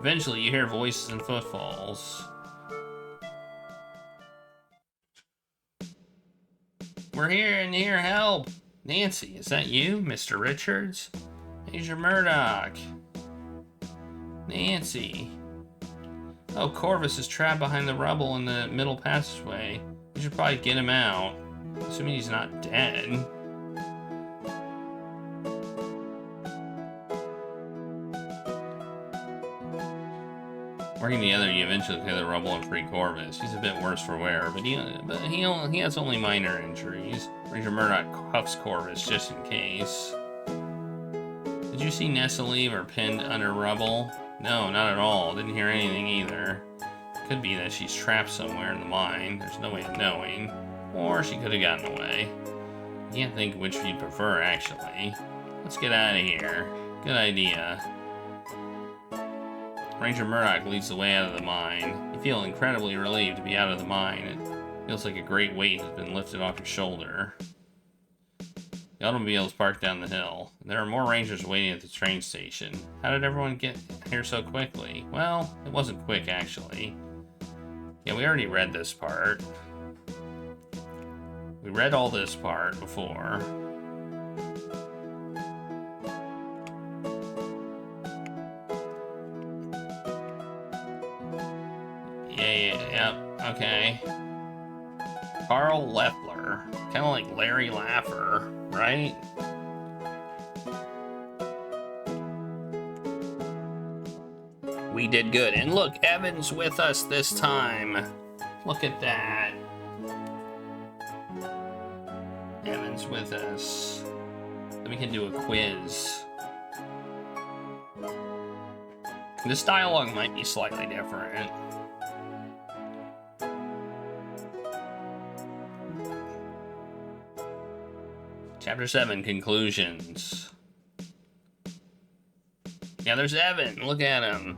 Eventually, you hear voices and footfalls. We're here and here, help! Nancy, is that you, Mr. Richards? Major Murdoch. Nancy. Oh, Corvus is trapped behind the rubble in the middle passageway. We should probably get him out. Assuming he's not dead. Working together, you eventually clear the rubble and free Corvus. He's a bit worse for wear, but he has only minor injuries. Ranger Murdoch cuffs Corvus just in case. Did you see Nessa leave or pinned under rubble? No, not at all. Didn't hear anything either. Could be that she's trapped somewhere in the mine. There's no way of knowing. Or she could have gotten away. I can't think which you'd prefer, actually. Let's get out of here. Good idea. Ranger Murdoch leads the way out of the mine. You feel incredibly relieved to be out of the mine. It feels like a great weight has been lifted off your shoulder. The automobile is parked down the hill. There are more rangers waiting at the train station. How did everyone get here so quickly? Well, it wasn't quick, actually. Yeah, we already read this part. We read all this part before. Okay. Carl Leffler. Kind of like Larry Laffer, right? We did good. And look, Evan's with us this time. Look at that. Evan's with us. Then we can do a quiz. This dialogue might be slightly different. Chapter 7, Conclusions. Yeah, there's Evan. Look at him.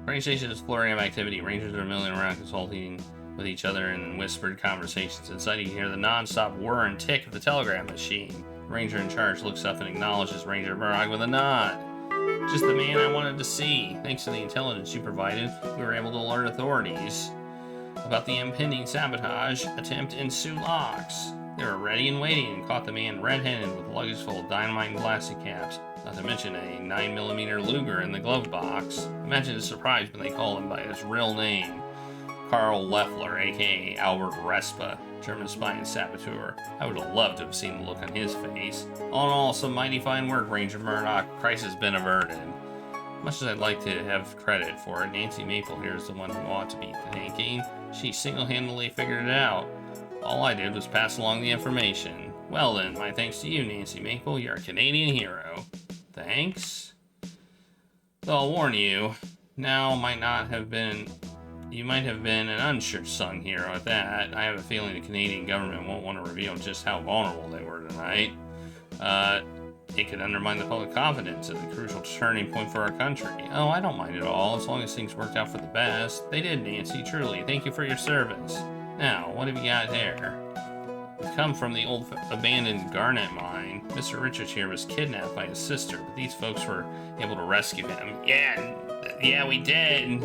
Train station is flurry of activity. Rangers are milling around consulting with each other in whispered conversations. Inside you can hear the non-stop whir and tick of the telegram machine. The ranger in charge looks up and acknowledges Ranger Murdoch with a nod. Just the man I wanted to see. Thanks to the intelligence you provided, we were able to alert authorities about the impending sabotage attempt in Sioux Locks. They were ready and waiting and caught the man red-handed with luggage full of dynamite and plastic caps, not to mention a 9mm Luger in the glove box. Imagine his surprise when they called him by his real name, Carl Leffler, aka Albert Respa, German spy and saboteur. I would have loved to have seen the look on his face. All in all, some mighty fine work, Ranger Murdoch. Crisis been averted. Much as I'd like to have credit for it, Nancy Maple here is the one who ought to be thanking. She single-handedly figured it out. All I did was pass along the information. Well then, my thanks to you, Nancy Maple. You're a Canadian hero. Thanks? Though I'll warn you, you might have been an unsung hero at that. I have a feeling the Canadian government won't want to reveal just how vulnerable they were tonight. It could undermine the public confidence at the crucial turning point for our country. Oh, I don't mind at all, as long as things worked out for the best. They did, Nancy, truly. Thank you for your service. Now, what have you got there? We come from the old abandoned garnet mine. Mr. Richards here was kidnapped by his sister, but these folks were able to rescue him. Yeah, we did.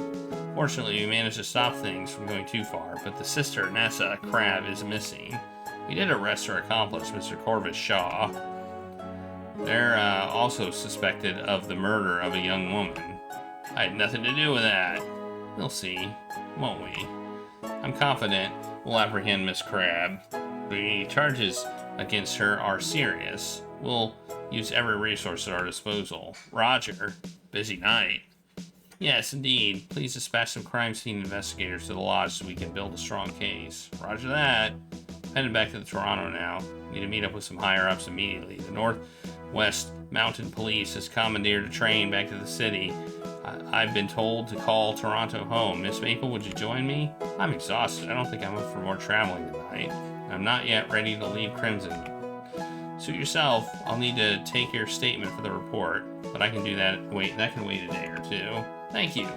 Fortunately, we managed to stop things from going too far, but the sister, Nessa Crab, is missing. We did arrest her accomplice, Mr. Corvus Shaw. They're also suspected of the murder of a young woman. I had nothing to do with that. We'll see, won't we? I'm confident we'll apprehend Miss Crab. The charges against her are serious. We'll use every resource at our disposal. Roger. Busy night. Yes, indeed. Please dispatch some crime scene investigators to the lodge so we can build a strong case. Roger that. Headed back to Toronto now. Need to meet up with some higher-ups immediately. The Northwest Mounted Police has commandeered a train back to the city. I've been told to call Toronto home. Miss Maple, would you join me? I'm exhausted. I don't think I'm up for more traveling tonight. I'm not yet ready to leave Crimson. Suit yourself. I'll need to take your statement for the report, but I can do that. That can wait a day or two. Thank you.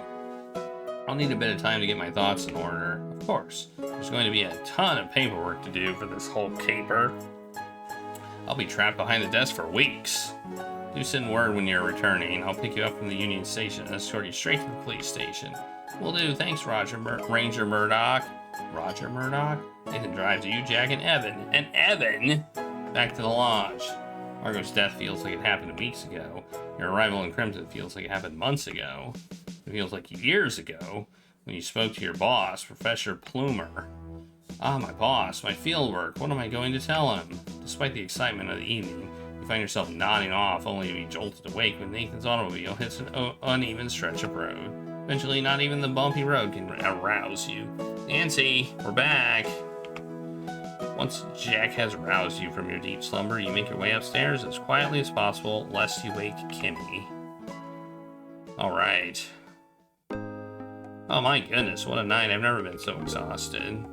I'll need a bit of time to get my thoughts in order. Of course. There's going to be a ton of paperwork to do for this whole caper. I'll be trapped behind the desk for weeks. Do send word when you're returning. I'll pick you up from the Union Station and escort you straight to the police station. Will do. Thanks, Ranger Murdoch. Roger Murdoch? Nathan drives you, Jack, and Evan back to the lodge. Margot's death feels like it happened weeks ago. Your arrival in Crimson feels like it happened months ago. It feels like years ago when you spoke to your boss, Professor Plumer. Ah, my boss, my fieldwork. What am I going to tell him? Despite the excitement of the evening, you find yourself nodding off only to be jolted awake when Nathan's automobile hits an uneven stretch of road. Eventually, not even the bumpy road can arouse you. Nancy, we're back. Once Jack has aroused you from your deep slumber, you make your way upstairs as quietly as possible, lest you wake Kimmy. Alright. Oh my goodness, what a night. I've never been so exhausted. And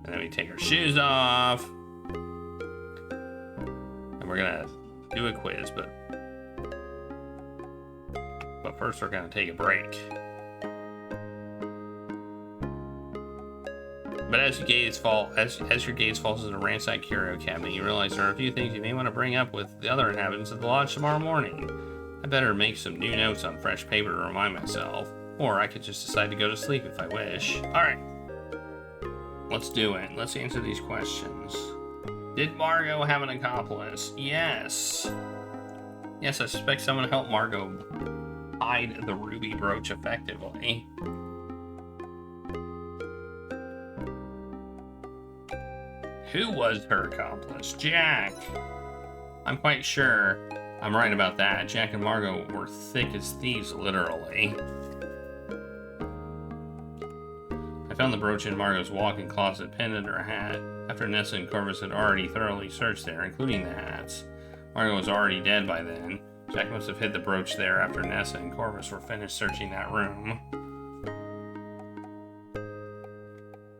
then we take our shoes off. And we're gonna do a quiz, but first we're gonna take a break. But as your gaze falls into the ransacked curio cabinet, you realize there are a few things you may want to bring up with the other inhabitants of the lodge tomorrow morning. I better make some new notes on fresh paper to remind myself, or I could just decide to go to sleep if I wish. Alright, let's do it. Let's answer these questions. Did Margot have an accomplice? Yes. Yes, I suspect someone helped Margot hide the ruby brooch effectively. Who was her accomplice? Jack. I'm quite sure I'm right about that. Jack and Margot were thick as thieves, literally. I found the brooch in Margot's walk-in closet pinned under a hat, after Nessa and Corvus had already thoroughly searched there, including the hats. Margot was already dead by then. Jack must have hid the brooch there after Nessa and Corvus were finished searching that room.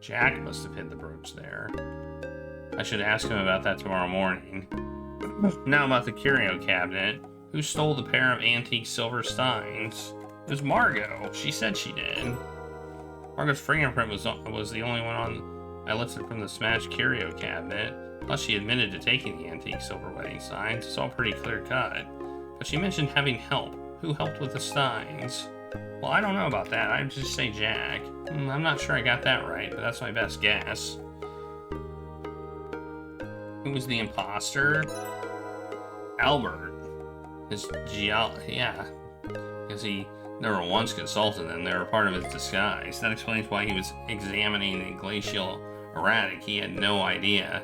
Jack must have hid the brooch there. I should ask him about that tomorrow morning. Now about the curio cabinet. Who stole the pair of antique silver steins? It was Margot. She said she did. Margot's fingerprint was the only one I lifted from the smashed curio cabinet. Plus she admitted to taking the antique silver wedding signs. It's all pretty clear cut. But she mentioned having help. Who helped with the steins? Well, I don't know about that. I'd just say Jack. I'm not sure I got that right, but that's my best guess. Who was the imposter? Albert. Yeah. Because he never once consulted them. They were part of his disguise. That explains why he was examining the glacial erratic. He had no idea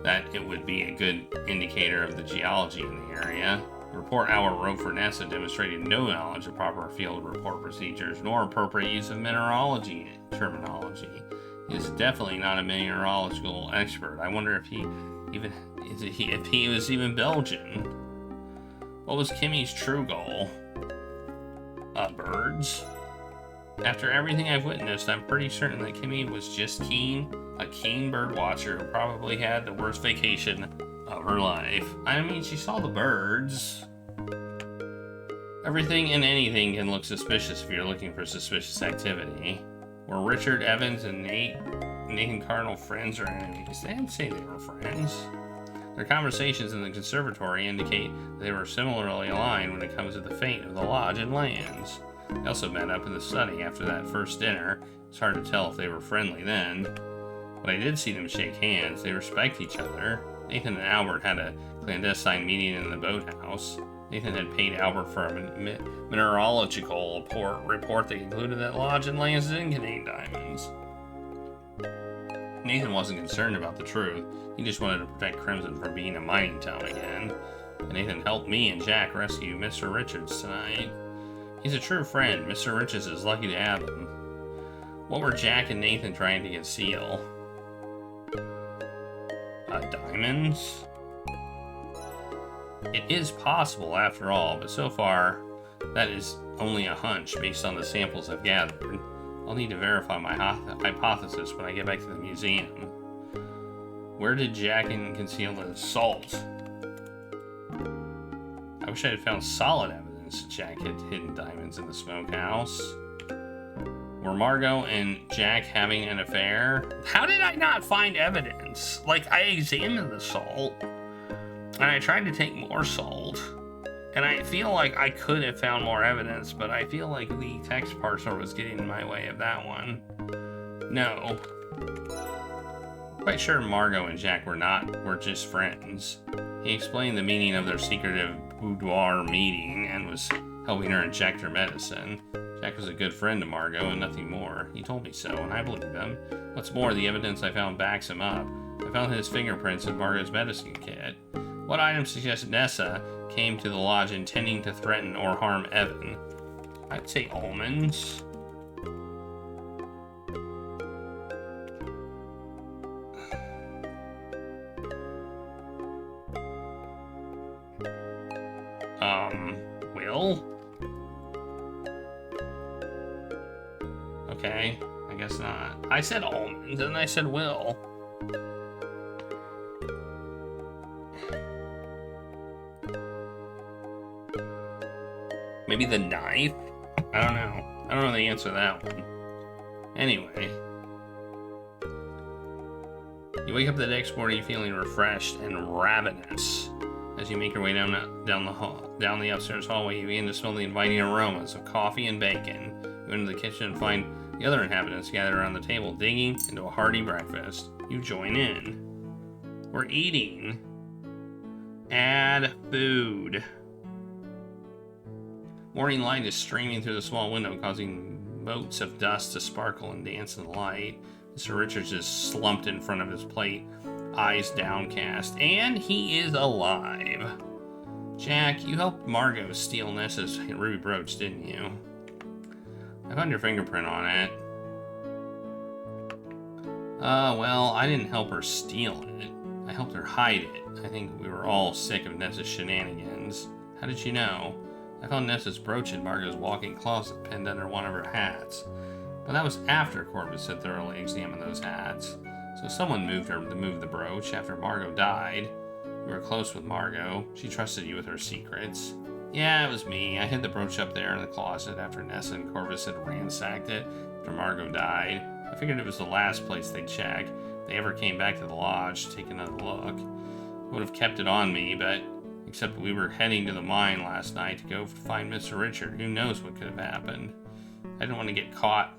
that it would be a good indicator of the geology in the area. The report Albert wrote for Nessa demonstrated no knowledge of proper field report procedures, nor appropriate use of mineralogy terminology. He is definitely not a mineralogical expert. I wonder if he was even Belgian. What was Kimmy's true goal? Birds. After everything I've witnessed, I'm pretty certain that Kimmy was just a keen bird watcher who probably had the worst vacation of her life. I mean, she saw the birds. Everything and anything can look suspicious if you're looking for suspicious activity. Were Richard Evans and Nathan Cardinal friends or enemies? They didn't say they were friends. Their conversations in the conservatory indicate they were similarly aligned when it comes to the fate of the lodge and lands. They also met up in the study after that first dinner. It's hard to tell if they were friendly then. But I did see them shake hands. They respect each other. Nathan and Albert had a clandestine meeting in the boathouse. Nathan had paid Albert for a mineralogical report that concluded that lodge and lands didn't contain diamonds. Nathan wasn't concerned about the truth. He just wanted to protect Crimson from being a mining town again. And Nathan helped me and Jack rescue Mr. Richards tonight. He's a true friend. Mr. Richards is lucky to have him. What were Jack and Nathan trying to conceal? Diamonds? It is possible, after all, but so far, that is only a hunch based on the samples I've gathered. I'll need to verify my hypothesis when I get back to the museum. Where did Jack conceal the salt? I wish I had found solid evidence that Jack had hidden diamonds in the smokehouse. Were Margot and Jack having an affair? How did I not find evidence? Like, I examined the salt. And I tried to take more salt. And I feel like I could have found more evidence, but I feel like the text parser was getting in my way of that one. No. Quite sure Margot and Jack were just friends. He explained the meaning of their secretive boudoir meeting and was helping her inject her medicine. Jack was a good friend to Margot and nothing more. He told me so, and I believe him. What's more, the evidence I found backs him up. I found his fingerprints in Margot's medicine kit. What item suggests Nessa came to the lodge intending to threaten or harm Evan? I'd say almonds. Will? Okay, I guess not. I said almonds, and I said Will. Maybe the knife? I don't know. I don't know the answer to that one. Anyway. You wake up the next morning feeling refreshed and ravenous. As you make your way down the upstairs hallway, you begin to smell the inviting aromas of coffee and bacon. You enter the kitchen and find the other inhabitants gathered around the table, digging into a hearty breakfast. You join in. We're eating. Add food. Morning light is streaming through the small window, causing motes of dust to sparkle and dance in the light. Mr. Richards is slumped in front of his plate, eyes downcast, and he is alive. Jack, you helped Margot steal Nessa's ruby brooch, didn't you? I found your fingerprint on it. Well, I didn't help her steal it. I helped her hide it. I think we were all sick of Nessa's shenanigans. How did you know? I found Nessa's brooch in Margot's walk-in closet pinned under one of her hats. But that was after Corvus had thoroughly examined those hats. So someone moved her to move the brooch after Margot died. You were close with Margot. She trusted you with her secrets. Yeah, it was me. I hid the brooch up there in the closet after Nessa and Corvus had ransacked it after Margot died. I figured it was the last place they'd check. If they ever came back to the lodge to take another look. Would have kept it on me, but except we were heading to the mine last night to go find Mr. Richard. Who knows what could have happened. I didn't want to get caught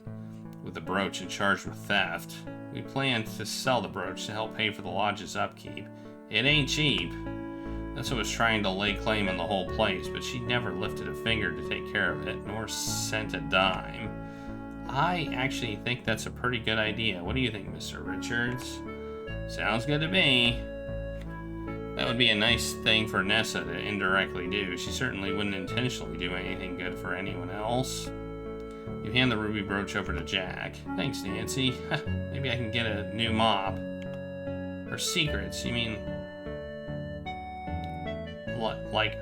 with the brooch and charged with theft. We planned to sell the brooch to help pay for the lodge's upkeep. It ain't cheap. Nessa was trying to lay claim on the whole place, but she never lifted a finger to take care of it, nor sent a dime. I actually think that's a pretty good idea. What do you think, Mr. Richards? Sounds good to me. That would be a nice thing for Nessa to indirectly do. She certainly wouldn't intentionally do anything good for anyone else. You hand the ruby brooch over to Jack. Thanks, Nancy. Maybe I can get a new mop. Her secrets, you mean... like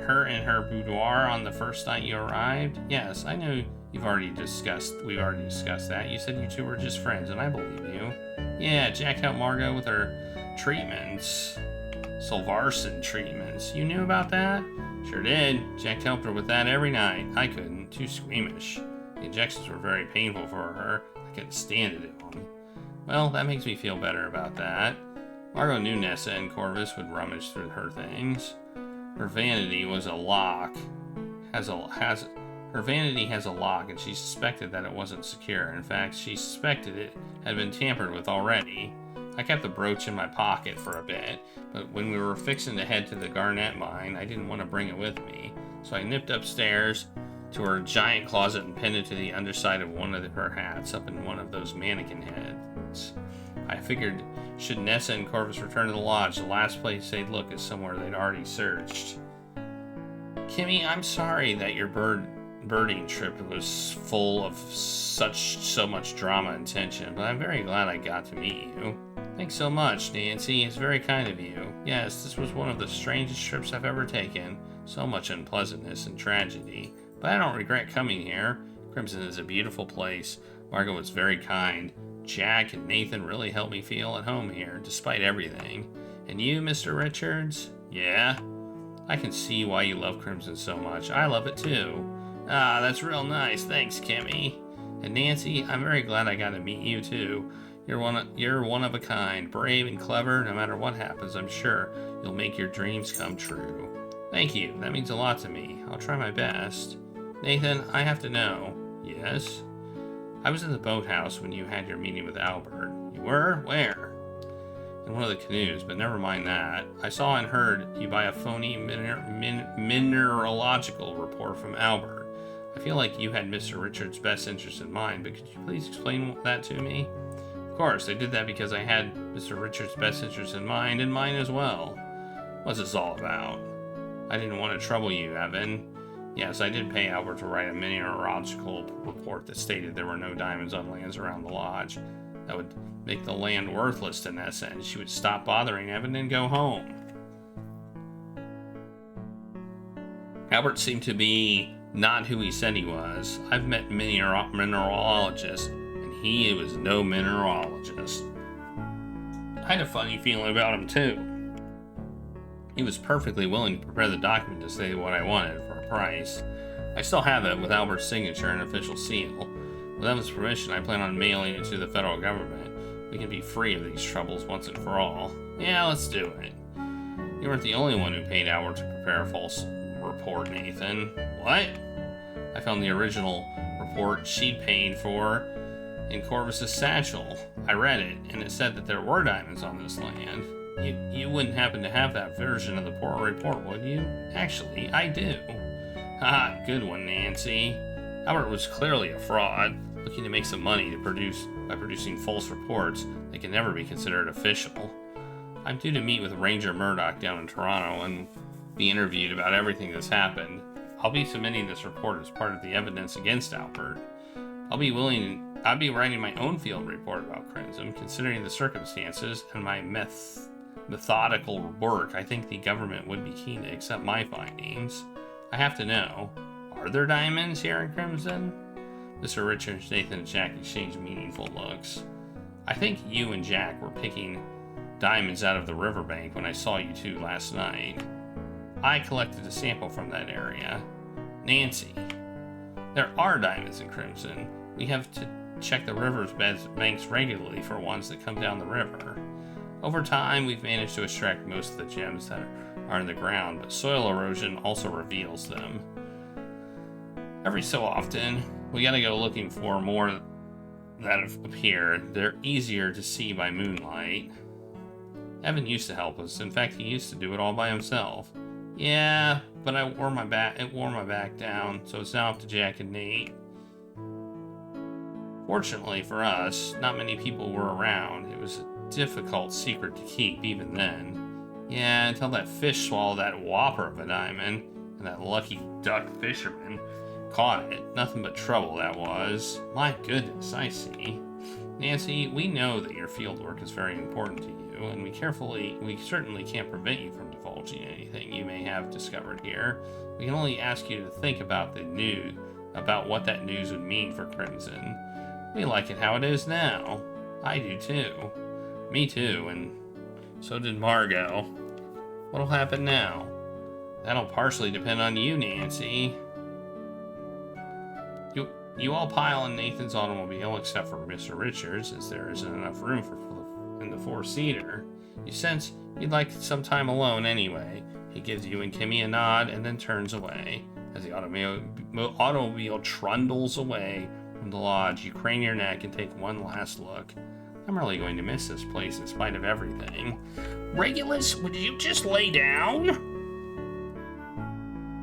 her in her boudoir on the first night you arrived? Yes, I know we've already discussed that. You said you two were just friends, and I believe you. Yeah, Jack helped Margot with her treatments. Solvarsen treatments. You knew about that? Sure did. Jack helped her with that every night. I couldn't. Too squeamish. The injections were very painful for her. I couldn't stand to do them. Well, that makes me feel better about that. Margot knew Nessa and Corvus would rummage through her things. Her vanity was a lock. Her vanity has a lock, and she suspected that it wasn't secure. In fact, she suspected it had been tampered with already. I kept the brooch in my pocket for a bit, but when we were fixing to head to the Garnet mine, I didn't want to bring it with me. So I nipped upstairs to her giant closet and pinned it to the underside of one of her hats up in one of those mannequin heads. I figured, should Nessa and Corvus return to the lodge, the last place they'd look is somewhere they'd already searched. Kimmy, I'm sorry that your birding trip was full of so much drama and tension, but I'm very glad I got to meet you. Thanks so much, Nancy. It's very kind of you. Yes, this was one of the strangest trips I've ever taken. So much unpleasantness and tragedy. But I don't regret coming here. Crimson is a beautiful place. Margot was very kind. Jack and Nathan really helped me feel at home here, despite everything. And you, Mr. Richards? Yeah? I can see why you love Crimson so much. I love it too. Ah, that's real nice. Thanks, Kimmy. And Nancy, I'm very glad I got to meet you too. You're one of a kind, brave and clever. No matter what happens, I'm sure you'll make your dreams come true. Thank you. That means a lot to me. I'll try my best. Nathan, I have to know. Yes? I was in the boathouse when you had your meeting with Albert. You were? Where? In one of the canoes, but never mind that. I saw and heard you buy a phony mineralogical report from Albert. I feel like you had Mr. Richards' best interest in mind, but could you please explain that to me? Of course, I did that because I had Mr. Richards' best interest in mind, and mine as well. What's this all about? I didn't want to trouble you, Evan. Yes, I did pay Albert to write a mineralogical report that stated there were no diamonds on lands around the lodge. That would make the land worthless in essence. She would stop bothering Evan and go home. Albert seemed to be not who he said he was. I've met mineralogists, and he was no mineralogist. I had a funny feeling about him, too. He was perfectly willing to prepare the document to say what I wanted for a price. I still have it with Albert's signature and official seal. With Evan's permission, I plan on mailing it to the federal government. We can be free of these troubles once and for all. Yeah, let's do it. You weren't the only one who paid Albert to prepare a false report, Nathan. What? I found the original report she'd paid for in Corvus's satchel. I read it, and it said that there were diamonds on this land. You wouldn't happen to have that version of the report, would you? Actually, I do. Haha, good one, Nancy. Albert was clearly a fraud, looking to make some money by producing false reports that can never be considered official. I'm due to meet with Ranger Murdoch down in Toronto and be interviewed about everything that's happened. I'll be submitting this report as part of the evidence against Albert. I'll be writing my own field report about Crimson, considering the circumstances and my methodical work. I think the government would be keen to accept my findings. I have to know, are there diamonds here in Crimson? Mr. Richards, Nathan, and Jack exchanged meaningful looks. I think you and Jack were picking diamonds out of the riverbank when I saw you two last night. I collected a sample from that area. Nancy, there are diamonds in Crimson. We have to check the river's banks regularly for ones that come down the river. Over time, we've managed to extract most of the gems that are in the ground, but soil erosion also reveals them. Every so often, we gotta go looking for more that have appeared. They're easier to see by moonlight. Evan used to help us. In fact, he used to do it all by himself. Yeah, but it wore my back down, so it's now up to Jack and Nate. Fortunately for us, not many people were around. It was a difficult secret to keep even then. Yeah, until that fish swallowed that whopper of a diamond, and that lucky duck fisherman caught it. Nothing but trouble that was. My goodness, I see. Nancy, we know that your field work is very important to you, and we certainly can't prevent you from divulging anything you may have discovered here. We can only ask you to think about about what that news would mean for Crimson. We like it how it is now. I do too. Me too, and so did Margot. What'll happen now? That'll partially depend on you, Nancy. You all pile in Nathan's automobile except for Mr. Richards, as there isn't enough room in the four-seater. You sense you'd like some time alone anyway. He gives you and Kimmy a nod and then turns away. As the automobile trundles away from the lodge, you crane your neck and take one last look. I'm really going to miss this place in spite of everything. Regulus, would you just lay down?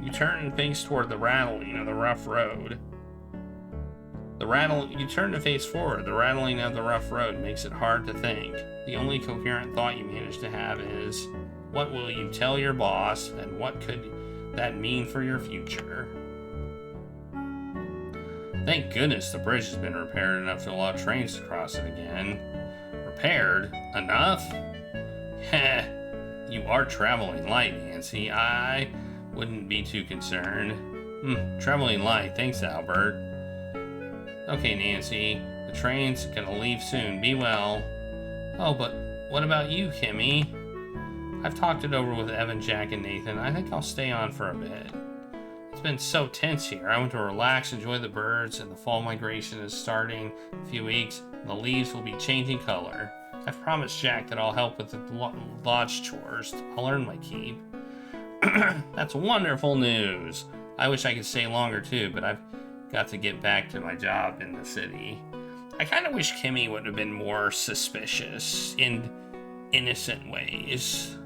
You turn and face toward the rattling of the rough road. You turn to face forward. The rattling of the rough road makes it hard to think. The only coherent thought you manage to have is, what will you tell your boss, and what could that mean for your future? Thank goodness the bridge has been repaired enough to allow trains to cross it again. Repaired? Enough? Heh, you are traveling light, Nancy. I wouldn't be too concerned. Traveling light. Thanks, Albert. Okay, Nancy. The train's gonna leave soon. Be well. Oh, but what about you, Kimmy? I've talked it over with Evan, Jack, and Nathan. I think I'll stay on for a bit. It's It's been so tense here. I want to relax, enjoy the birds, and the fall migration is starting in a few weeks. And the leaves will be changing color. I've promised Jack that I'll help with the lodge chores. I'll earn my keep. That's wonderful news. I wish I could stay longer too, but I've got to get back to my job in the city. I kind of wish Kimmy would have been more suspicious in innocent ways.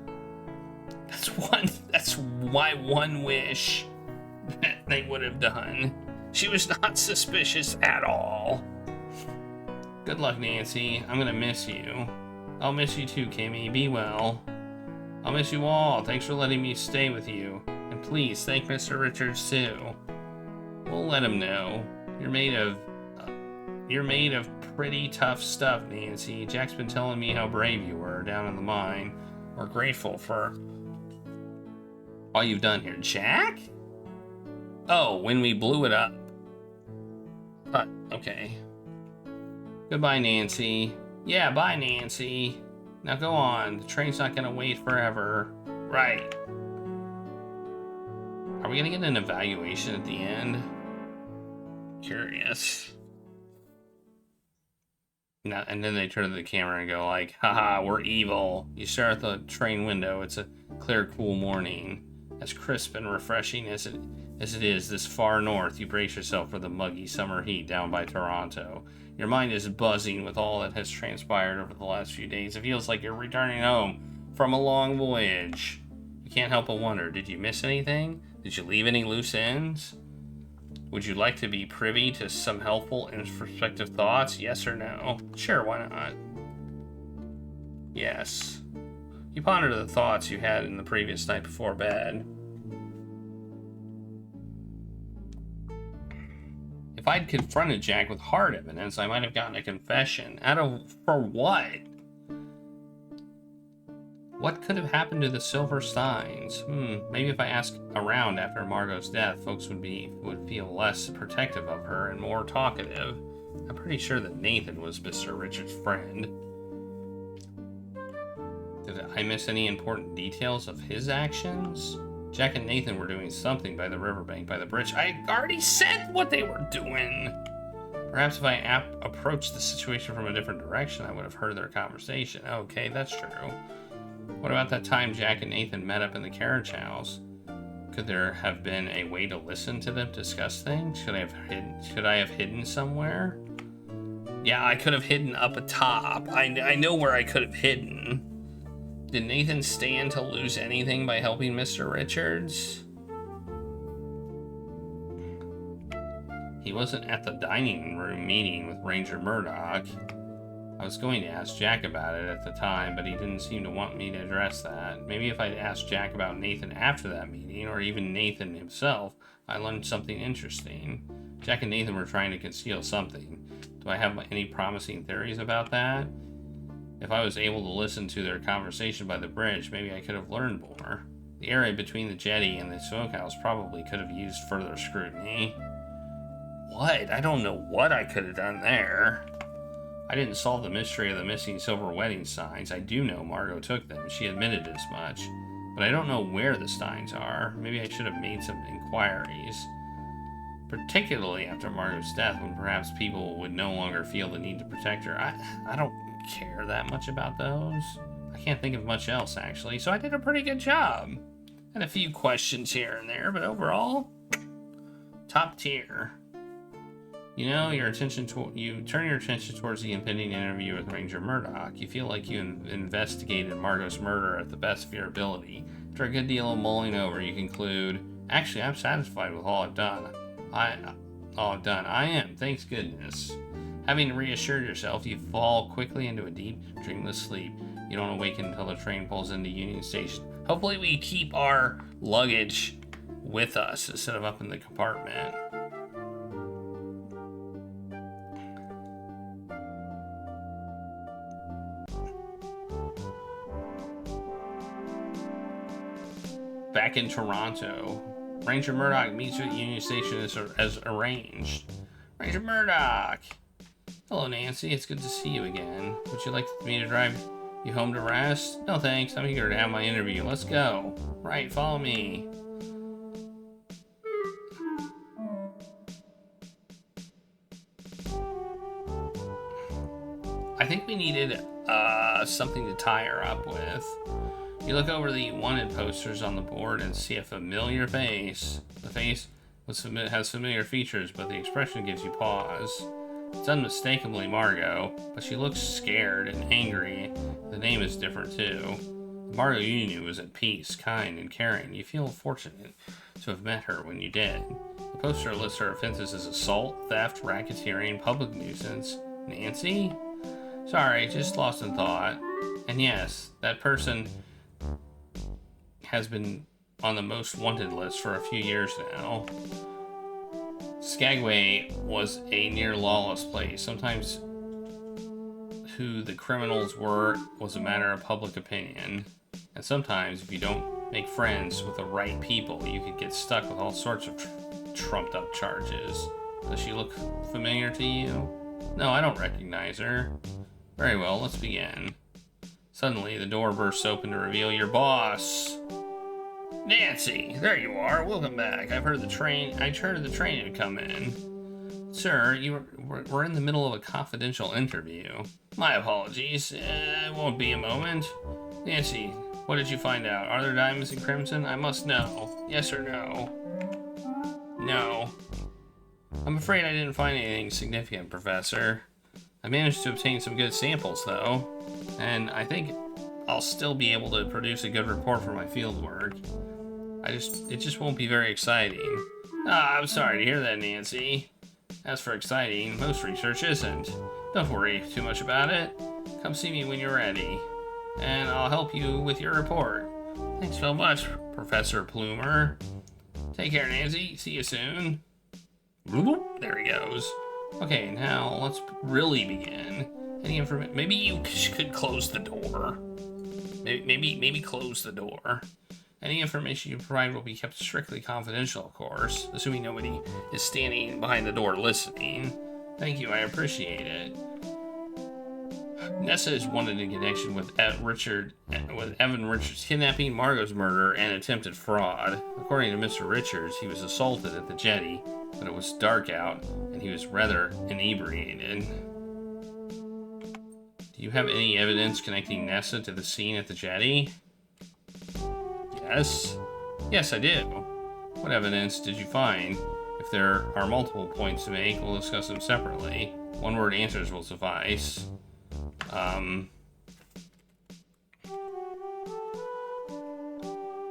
That's my one wish that they would have done. She was not suspicious at all. Good luck, Nancy. I'm gonna miss you. I'll miss you too, Kimmy. Be well. I'll miss you all. Thanks for letting me stay with you. And please, thank Mr. Richards too. We'll let him know. You're made of pretty tough stuff, Nancy. Jack's been telling me how brave you were down in the mine. We're grateful for all you've done here. Jack? Oh, when we blew it up. Okay. Goodbye, Nancy. Yeah, bye, Nancy. Now go on. The train's not gonna wait forever. Right. Are we gonna get an evaluation at the end? Curious. No, and then they turn to the camera and go like, haha, we're evil. You stare at the train window. It's a clear, cool morning. As crisp and refreshing as it is this far north, you brace yourself for the muggy summer heat down by Toronto. Your mind is buzzing with all that has transpired over the last few days. It feels like you're returning home from a long voyage. You can't help but wonder, did you miss anything? Did you leave any loose ends? Would you like to be privy to some helpful introspective thoughts? Yes or no? Sure, why not? Yes. You ponder the thoughts you had in the previous night before bed. If I'd confronted Jack with hard evidence, I might have gotten a confession. For what? What could have happened to the silver steins? Maybe if I asked around after Margot's death, folks would feel less protective of her and more talkative. I'm pretty sure that Nathan was Mr. Richards' friend. Did I miss any important details of his actions? Jack and Nathan were doing something by the riverbank, by the bridge. I already said what they were doing! Perhaps if I approached the situation from a different direction, I would have heard their conversation. Okay, that's true. What about that time Jack and Nathan met up in the carriage house? Could there have been a way to listen to them discuss things? Should I have hidden somewhere? Yeah, I could have hidden up atop. I know where I could have hidden. Did Nathan stand to lose anything by helping Mr. Richards? He wasn't at the dining room meeting with Ranger Murdoch. I was going to ask Jack about it at the time, but he didn't seem to want me to address that. Maybe if I'd asked Jack about Nathan after that meeting, or even Nathan himself, I learned something interesting. Jack and Nathan were trying to conceal something. Do I have any promising theories about that? If I was able to listen to their conversation by the bridge, maybe I could have learned more. The area between the jetty and the smokehouse probably could have used further scrutiny. What? I don't know what I could have done there. I didn't solve the mystery of the missing silver wedding signs. I do know Margot took them. She admitted as much. But I don't know where the steins are. Maybe I should have made some inquiries. Particularly after Margot's death, when perhaps people would no longer feel the need to protect her. I don't care that much about those. I can't think of much else, actually, so I did a pretty good job. Had a few questions here and there, but overall, top tier. You know, you turn your attention towards the impending interview with Ranger Murdoch. You feel like you investigated Margot's murder at the best of your ability. After a good deal of mulling over, you conclude, actually, I'm satisfied with all I've done. I am, thanks goodness. Having reassured yourself, you fall quickly into a deep, dreamless sleep. You don't awaken until the train pulls into Union Station. Hopefully we keep our luggage with us instead of up in the compartment. Back in Toronto, Ranger Murdoch meets you at Union Station as arranged. Ranger Murdoch! Hello, Nancy. It's good to see you again. Would you like me to drive you home to rest? No, thanks. I'm eager to have my interview. Let's go. Right, follow me. I think we needed something to tie her up with. You look over the wanted posters on the board and see a familiar face. The face has familiar features, but the expression gives you pause. It's unmistakably Margot, but she looks scared and angry. The name is different too. The Margot you knew was at peace, kind, and caring. You feel fortunate to have met her when you did. The poster lists her offenses as assault, theft, racketeering, public nuisance. Nancy? Sorry, just lost in thought. And yes, that person has been on the most wanted list for a few years now. Skagway was a near lawless place. Sometimes who the criminals were was a matter of public opinion. And sometimes if you don't make friends with the right people, you could get stuck with all sorts of trumped up charges. Does she look familiar to you? No, I don't recognize her. Very well, let's begin. Suddenly, the door bursts open to reveal your boss. Nancy, there you are. Welcome back. I heard the train had come in. Sir, we're in the middle of a confidential interview. My apologies. It won't be a moment. Nancy, what did you find out? Are there diamonds in Crimson? I must know. Yes or no? No. I'm afraid I didn't find anything significant, Professor. I managed to obtain some good samples, though, and I think I'll still be able to produce a good report for my field work. It just won't be very exciting. I'm sorry to hear that, Nancy. As for exciting, most research isn't. Don't worry too much about it. Come see me when you're ready, and I'll help you with your report. Thanks so much, Professor Plumer. Take care, Nancy. See you soon. There he goes. Okay, now let's really begin. Any information? Maybe you could close the door. Maybe close the door. Any information you provide will be kept strictly confidential, of course, assuming nobody is standing behind the door listening. Thank you, I appreciate it. Nessa is wanted in connection with Evan Richards' kidnapping, Margot's murder, and attempted fraud. According to Mr. Richards, he was assaulted at the jetty, but it was dark out, and he was rather inebriated. Do you have any evidence connecting Nessa to the scene at the jetty? Yes. Yes, I do. What evidence did you find? If there are multiple points to make, we'll discuss them separately. One-word answers will suffice.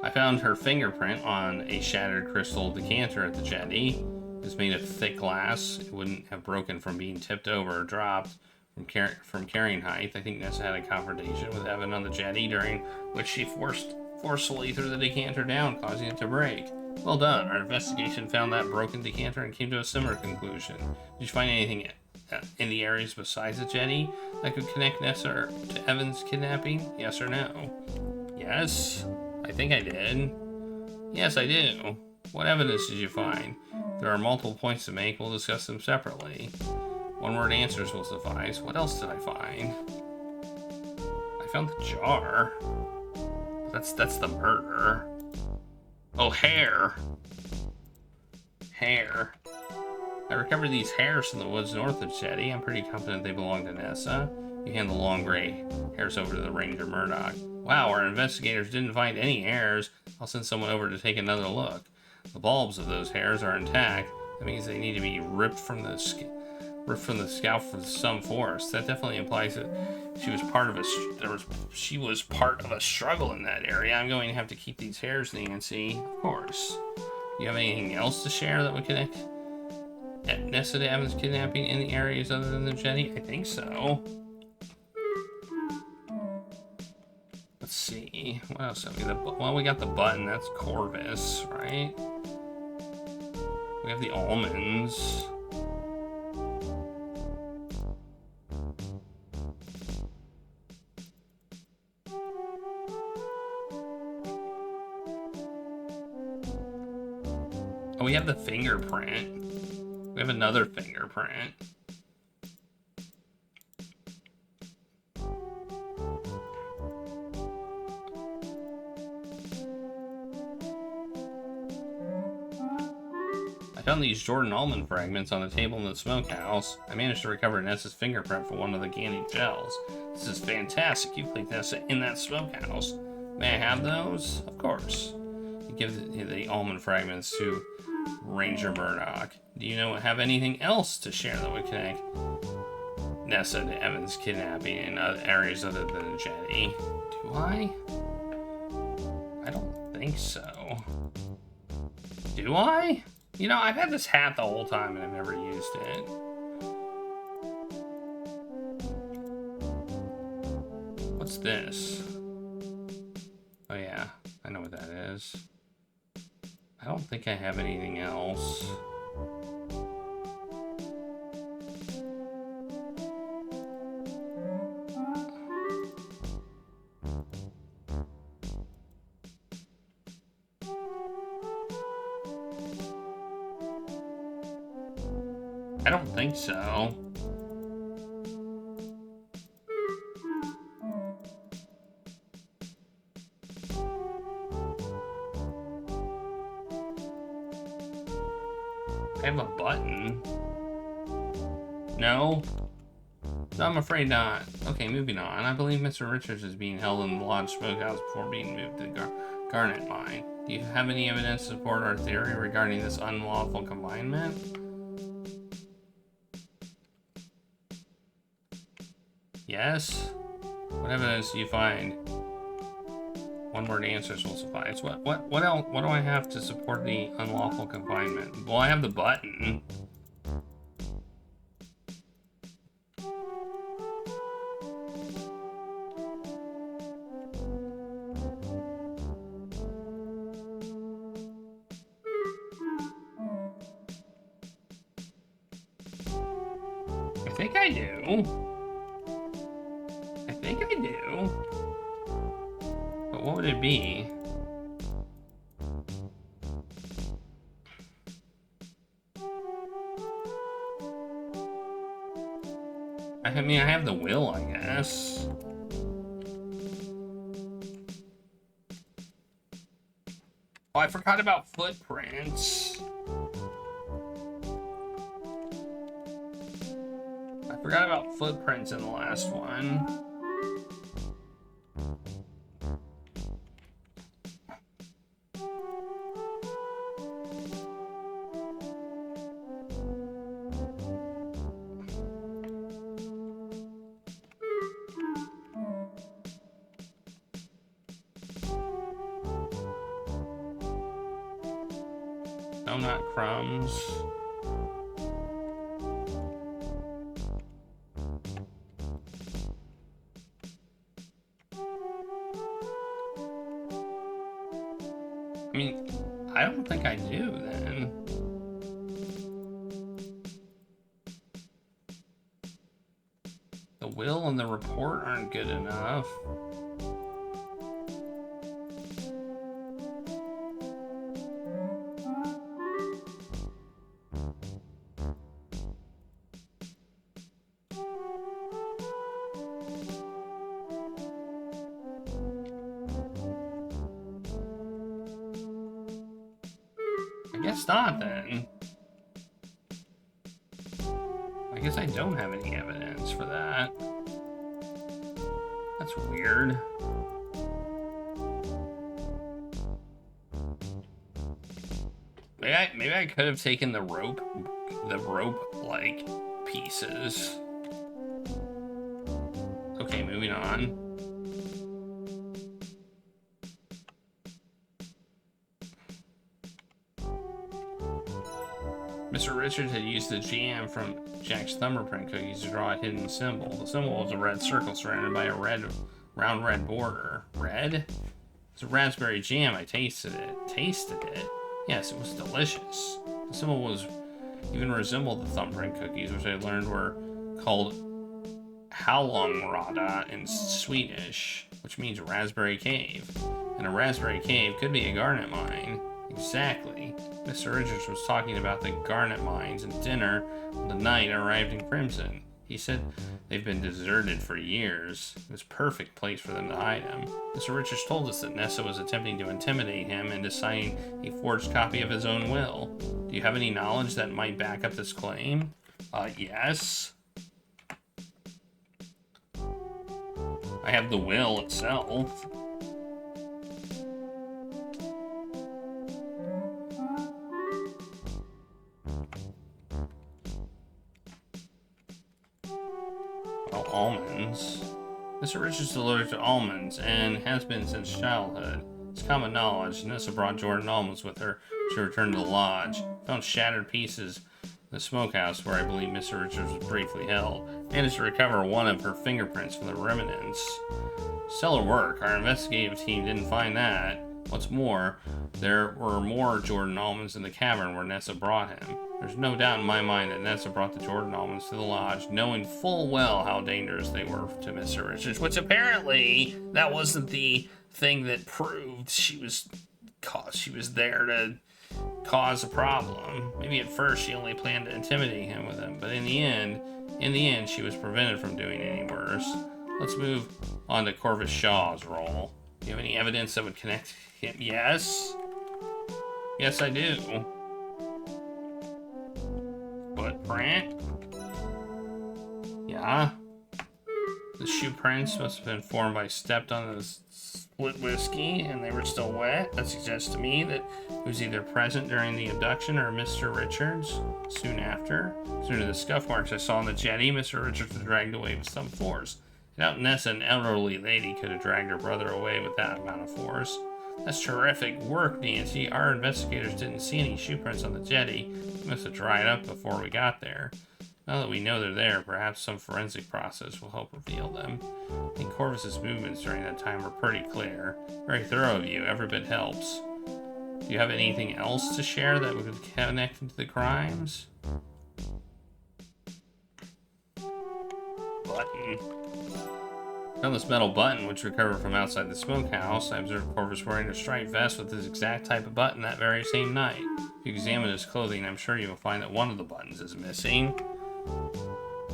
I found her fingerprint on a shattered crystal decanter at the jetty. It was made of thick glass. It wouldn't have broken from being tipped over or dropped from carrying height. I think Nessa had a confrontation with Evan on the jetty, during which she forcefully threw the decanter down, causing it to break. Well done. Our investigation found that broken decanter and came to a similar conclusion. Did you find anything in the areas besides the jetty that could connect Nessa to Evan's kidnapping? Yes or no? Yes. I think I did. Yes, I do. What evidence did you find? If there are multiple points to make, we'll discuss them separately. One-word answers will suffice. What else did I find? I found the jar. That's the murder. Oh, hair. Hair. I recovered these hairs from the woods north of Jetty. I'm pretty confident they belong to Nessa. You hand the long gray hairs over to the Ranger Murdoch. Wow, our investigators didn't find any hairs. I'll send someone over to take another look. The bulbs of those hairs are intact. That means they need to be ripped from the scalp from some force. That definitely implies that she was part of a struggle in that area. I'm going to have to keep these hairs, Nancy. Of course. Do you have anything else to share that would connect Nessa to Evan's kidnapping in the areas other than the jetty? I think so. Let's see. What else have we got? Well, we got the button. That's Corvus, right? We have the almonds. Oh, we have the fingerprint. We have another fingerprint. found these Jordan almond fragments on the table in the smokehouse. I managed to recover Nessa's fingerprint from one of the candied gels. This is fantastic. You placed Nessa in that smokehouse. May I have those? Of course. You give the almond fragments to Ranger Murdoch. Do you have anything else to share that would connect Nessa to Evan's kidnapping in other areas other than the jetty? Do I? I don't think so. Do I? I've had this hat the whole time and I've never used it. What's this? Oh yeah, I know what that is. I don't think I have anything else. I don't think so. I have a button. No? No, I'm afraid not. Okay, moving on. I believe Mr. Richards is being held in the lodge smokehouse before being moved to the Garnet mine. Do you have any evidence to support our theory regarding this unlawful confinement? Yes? What evidence do you find? One-word answers will suffice. What else? What do I have to support the unlawful confinement? Well, I have the button. I think I do. I think I do. But what would it be? I mean, I have the will, I guess. Oh, I forgot about footprints. I forgot about footprints in the last one. No, not crumbs. I mean, I don't think I do then. The will and the report aren't good enough. I guess not then. I guess I don't have any evidence for that. That's weird. Maybe I could have taken the rope like pieces. Okay, moving on. Mr. Richards had used the jam from Jack's thumbprint cookies to draw a hidden symbol. The symbol was a red circle surrounded by a round red border. Red? It's a raspberry jam. I tasted it. Yes, it was delicious. The symbol even resembled the thumbprint cookies, which I learned were called Hallongrada in Swedish, which means raspberry cave. And a raspberry cave could be a garnet mine. Exactly. Mr. Richards was talking about the garnet mines and dinner the night arrived in Crimson. He said they've been deserted for years. It was a perfect place for them to hide him. Mr. Richards told us that Nessa was attempting to intimidate him into signing a forged copy of his own will. Do you have any knowledge that might back up this claim? Yes. I have the will itself. Well, almonds. Mr. Richards is allergic to almonds and has been since childhood. It's common knowledge. Nessa brought Jordan almonds with her to return to the lodge. Found shattered pieces in the smokehouse where I believe Mr. Richards was briefly held. Managed to recover one of her fingerprints from the remnants. Stellar work. Our investigative team didn't find that. What's more, there were more Jordan almonds in the cavern where Nessa brought him. There's no doubt in my mind that Nessa brought the Jordan almonds to the lodge, knowing full well how dangerous they were to Mr. Richards, which apparently that wasn't the thing that proved she was there to cause a problem. Maybe at first she only planned to intimidate him with them, but in the end, she was prevented from doing any worse. Let's move on to Corvus Shaw's role. Do you have any evidence that would connect him? Yes. Yes, I do. Footprint? Yeah. The shoe prints must have been formed by stepped on the split whiskey and they were still wet. That suggests to me that he was either present during the abduction or Mr. Richards soon after. Due to the scuff marks I saw on the jetty, Mr. Richards was dragged away with some force. Without Nessa, an elderly lady could have dragged her brother away with that amount of force. That's terrific work, Nancy. Our investigators didn't see any shoe prints on the jetty. They must have dried up before we got there. Now that we know they're there, perhaps some forensic process will help reveal them. I think Corvus's movements during that time were pretty clear. Very thorough of you. Every bit helps. Do you have anything else to share that would connect him to the crimes? Button. Found this metal button, which recovered from outside the smokehouse. I observed Corvus wearing a striped vest with this exact type of button that very same night. If you examine his clothing, I'm sure you will find that one of the buttons is missing.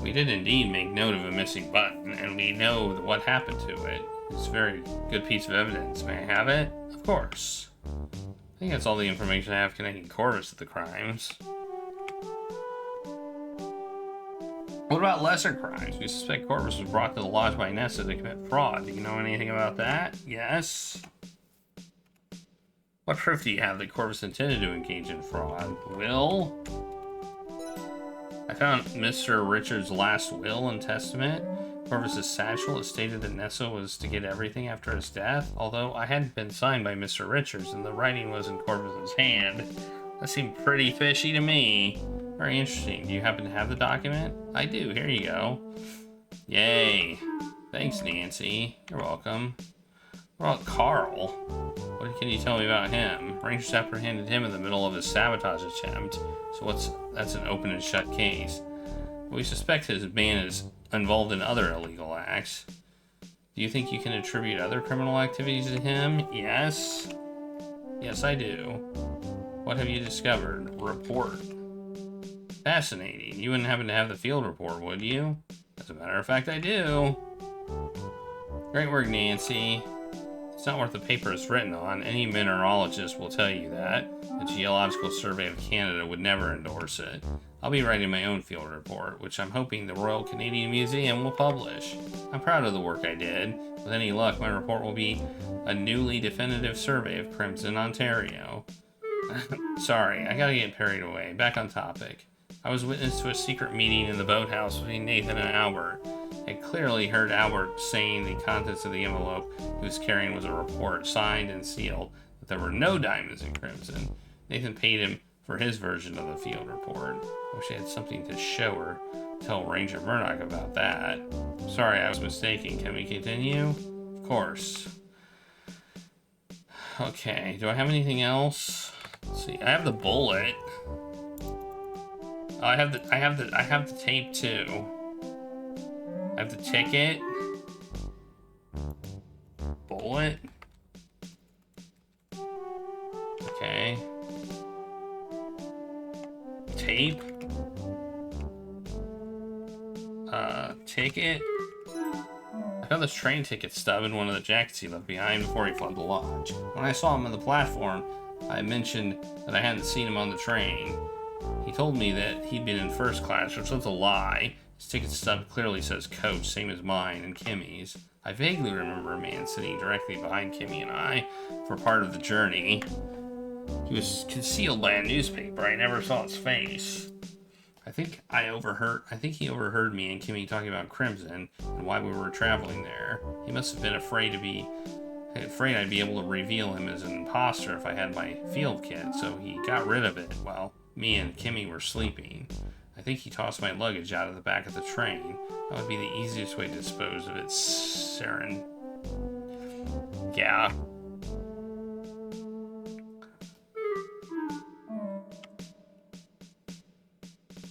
We did indeed make note of a missing button, and we know what happened to it. It's a very good piece of evidence. May I have it? Of course. I think that's all the information I have connecting Corvus to the crimes. What about lesser crimes? We suspect Corvus was brought to the lodge by Nessa to commit fraud. Do you know anything about that? Yes. What proof do you have that Corvus intended to engage in fraud? Will? I found Mr. Richards' last will and testament. Corvus's satchel. It stated that Nessa was to get everything after his death, although I hadn't been signed by Mr. Richards and the writing was in Corvus's hand. That seemed pretty fishy to me. Very interesting. Do you happen to have the document? I do. Here you go. Yay. Thanks, Nancy. You're welcome. What about Carl? What can you tell me about him? Rangers apprehended him in the middle of his sabotage attempt, so that's an open and shut case. We suspect his man is involved in other illegal acts. Do you think you can attribute other criminal activities to him? Yes. Yes, I do. What have you discovered? Report. Fascinating. You wouldn't happen to have the field report, would you? As a matter of fact, I do. Great work, Nancy. It's not worth the paper it's written on. Any mineralogist will tell you that. The Geological Survey of Canada would never endorse it. I'll be writing my own field report, which I'm hoping the Royal Canadian Museum will publish. I'm proud of the work I did. With any luck, my report will be a newly definitive survey of Crimson, Ontario. Sorry, I gotta get carried away. Back on topic. I was witness to a secret meeting in the boathouse between Nathan and Albert. I clearly heard Albert saying the contents of the envelope he was carrying was a report, signed and sealed, that there were no diamonds in Crimson. Nathan paid him for his version of the field report. I wish I had something to show her. Tell Ranger Murdoch about that. Sorry, I was mistaken. Can we continue? Of course. Okay, do I have anything else? Let's see. I have the bullet. I have the tape too. I have the ticket. Bullet. Okay. Tape. Ticket? I found this train ticket stub in one of the jackets he left behind before he fled the lodge. When I saw him on the platform, I mentioned that I hadn't seen him on the train. He told me that he'd been in first class, which was a lie. His ticket stub clearly says coach, same as mine and Kimmy's. I vaguely remember a man sitting directly behind Kimmy and I for part of the journey. He was concealed by a newspaper. I never saw his face. I think he overheard me and Kimmy talking about Crimson and why we were traveling there. He must have been afraid I'd be able to reveal him as an imposter if I had my field kit, so he got rid of it while me and Kimmy were sleeping. I think he tossed my luggage out of the back of the train. That would be the easiest way to dispose of it, Saren. Yeah.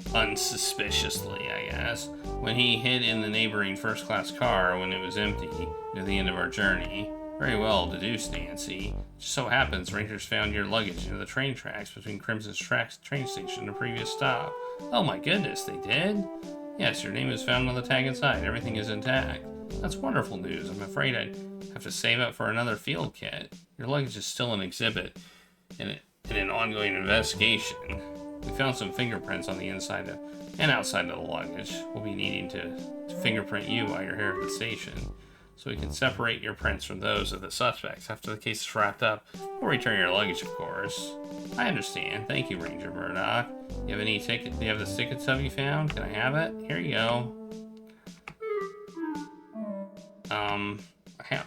Unsuspiciously, I guess, when he hid in the neighboring first-class car when it was empty near the end of our journey. Very well deduced, Nancy. It just so happens Rangers found your luggage near the train tracks between Crimson's train station and the previous stop. Oh my goodness, they did? Yes, your name is found on the tag inside. Everything is intact. That's wonderful news. I'm afraid I'd have to save up for another field kit. Your luggage is still an exhibit in an ongoing investigation. We found some fingerprints on the inside and outside of the luggage. We'll be needing to fingerprint you while you're here at the station, so we can separate your prints from those of the suspects after the case is wrapped up. We'll return your luggage, of course. I understand. Thank you, Ranger Murdoch. You have any ticket? Do you have the ticket stub you found? Can I have it? Here you go.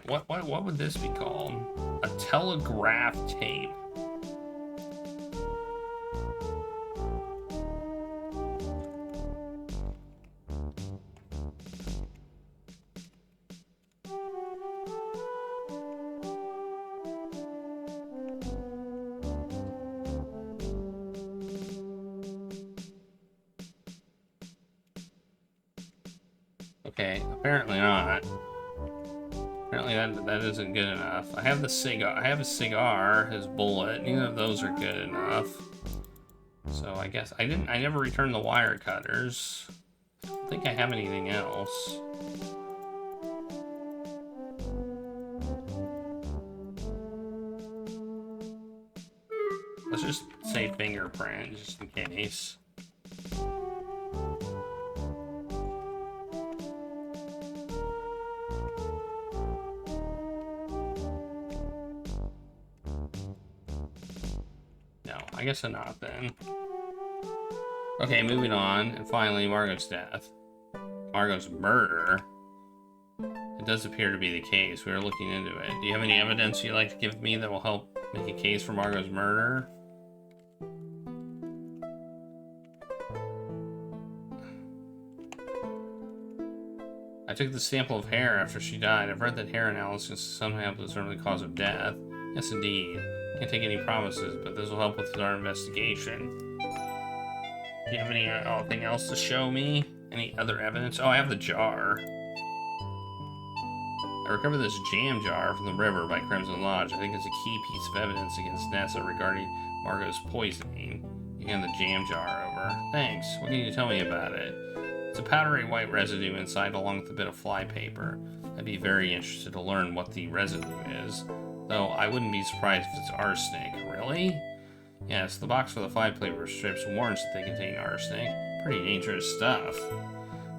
What would this be called? A telegraph tape. Okay, apparently not. Apparently that isn't good enough. I have a cigar, his bullet. Neither of those are good enough. So I guess I never returned the wire cutters. I don't think I have anything else. Let's just say fingerprint, just in case. I guess not then. Okay, moving on. And finally, Margot's death. Margot's murder. It does appear to be the case. We are looking into it. Do you have any evidence you'd like to give me that will help make a case for Margot's murder? I took the sample of hair after she died. I've read that hair analysis somehow helped determine the cause of death. Yes, indeed. Can't take any promises, but this will help with our investigation. Do you have anything else to show me? Any other evidence? Oh, I have the jar. I recovered this jam jar from the river by Crimson Lodge. I think it's a key piece of evidence against Nessa regarding Margot's poisoning. You hand the jam jar over. Thanks. What can you tell me about it? It's a powdery white residue inside along with a bit of flypaper. I'd be very interested to learn what the residue is. Though I wouldn't be surprised if it's arsenic. Really? Yes, the box for the flypaper strips warns that they contain arsenic. Pretty dangerous stuff.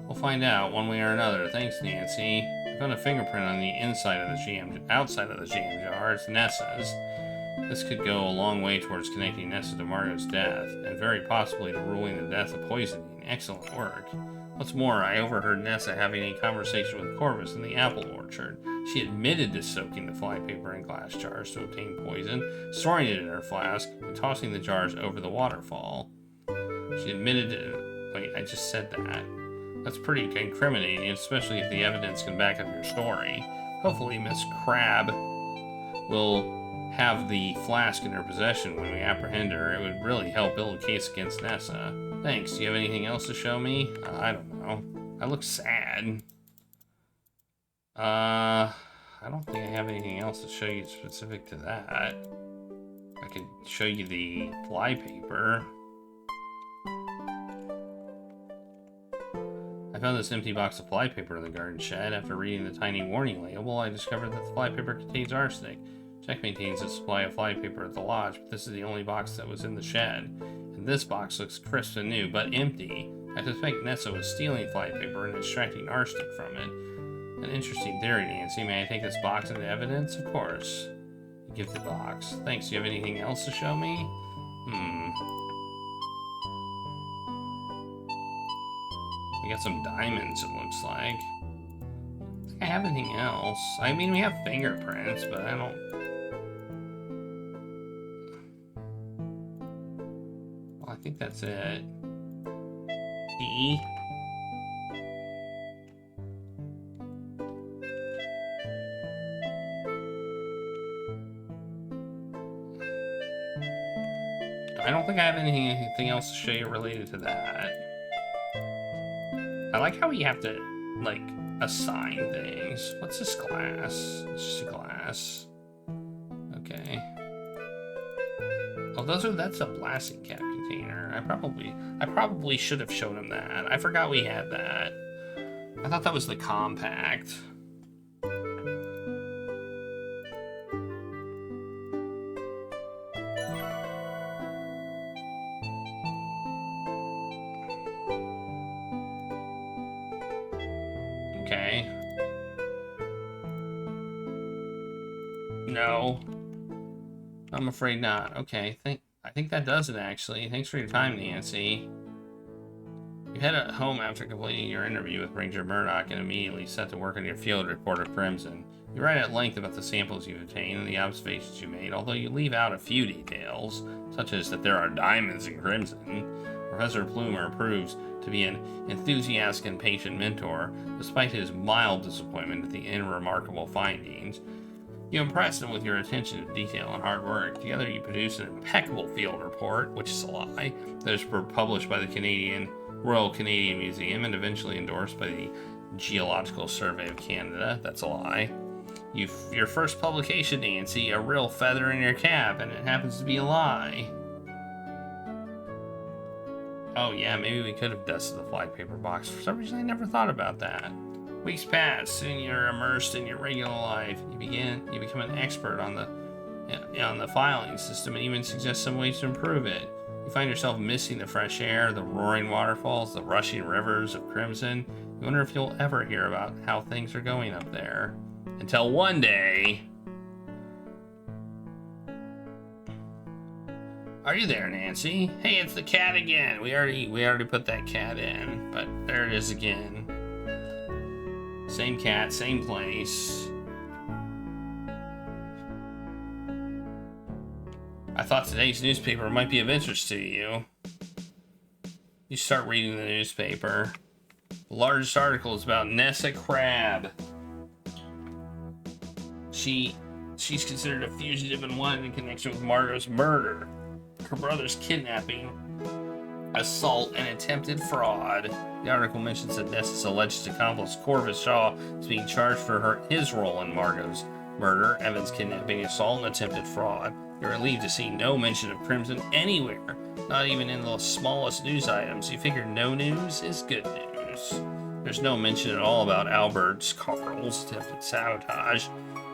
We'll find out one way or another. Thanks, Nancy. I found a fingerprint on the outside of the jam jar. It's Nessa's. This could go a long way towards connecting Nessa to Margot's death, and very possibly to ruling the death of poisoning. Excellent work. What's more, I overheard Nessa having a conversation with Corvus in the apple orchard. She admitted to soaking the flypaper in glass jars to obtain poison, storing it in her flask, and tossing the jars over the waterfall. She admitted to... Wait, I just said that. That's pretty incriminating, especially if the evidence can back up your story. Hopefully Miss Crabbe will have the flask in her possession when we apprehend her. It would really help build a case against Nessa. Thanks. Do you have anything else to show me? I don't know. I look sad. I don't think I have anything else to show you specific to that. I could show you the flypaper. I found this empty box of flypaper in the garden shed. After reading the tiny warning label, I discovered that the flypaper contains arsenic. Jack maintains a supply of flypaper at the lodge, but this is the only box that was in the shed. And this box looks crisp and new, but empty. I suspect Nessa was stealing flypaper and extracting arsenic from it. An interesting theory, Nancy. May I take this box into evidence? Of course. You give the box. Thanks. Do you have anything else to show me? We got some diamonds, it looks like. I think I have anything else. I mean, we have fingerprints, but I don't... Well, I think that's it. E? I don't think I have anything else to show you related to that. I like how we have to, like, assign things. What's this glass? It's just a glass. Okay. Oh, that's a blasting cap container. I probably should have shown him that. I forgot we had that. I thought that was the compact. Okay. No. I'm afraid not. Okay, I think that does it, actually. Thanks for your time, Nancy. You head home after completing your interview with Ranger Murdoch and immediately set to work on your field report of Crimson. You write at length about the samples you've obtained and the observations you made, although you leave out a few details, such as that there are diamonds in Crimson. Professor Plumer proves to be an enthusiastic and patient mentor, despite his mild disappointment at the unremarkable findings. You impress him with your attention to detail and hard work. Together you produce an impeccable field report, which is a lie, that is published by the Royal Canadian Museum and eventually endorsed by the Geological Survey of Canada. That's a lie. Your first publication, Nancy, a real feather in your cap, and it happens to be a lie. Oh yeah, maybe we could have dusted the flypaper box. For some reason I never thought about that. Weeks pass, soon you're immersed in your regular life. You become an expert on the filing system and even suggest some ways to improve it. You find yourself missing the fresh air, the roaring waterfalls, the rushing rivers of Crimson. You wonder if you'll ever hear about how things are going up there. Until one day... Are you there, Nancy? Hey, it's the cat again. We already put that cat in, but there it is again. Same cat, same place. I thought today's newspaper might be of interest to you. You start reading the newspaper. The largest article is about Nessa Crab. She's considered a fugitive and wanted in connection with Margot's murder, her brother's kidnapping, assault, and attempted fraud. The article mentions that Nessa's alleged accomplice, Corvus Shaw, is being charged for his role in Margot's murder, Evan's kidnapping, assault, and attempted fraud. You're relieved to see no mention of Crimson anywhere, not even in the smallest news items. You figure no news is good news. There's no mention at all about Albert Carl's attempted sabotage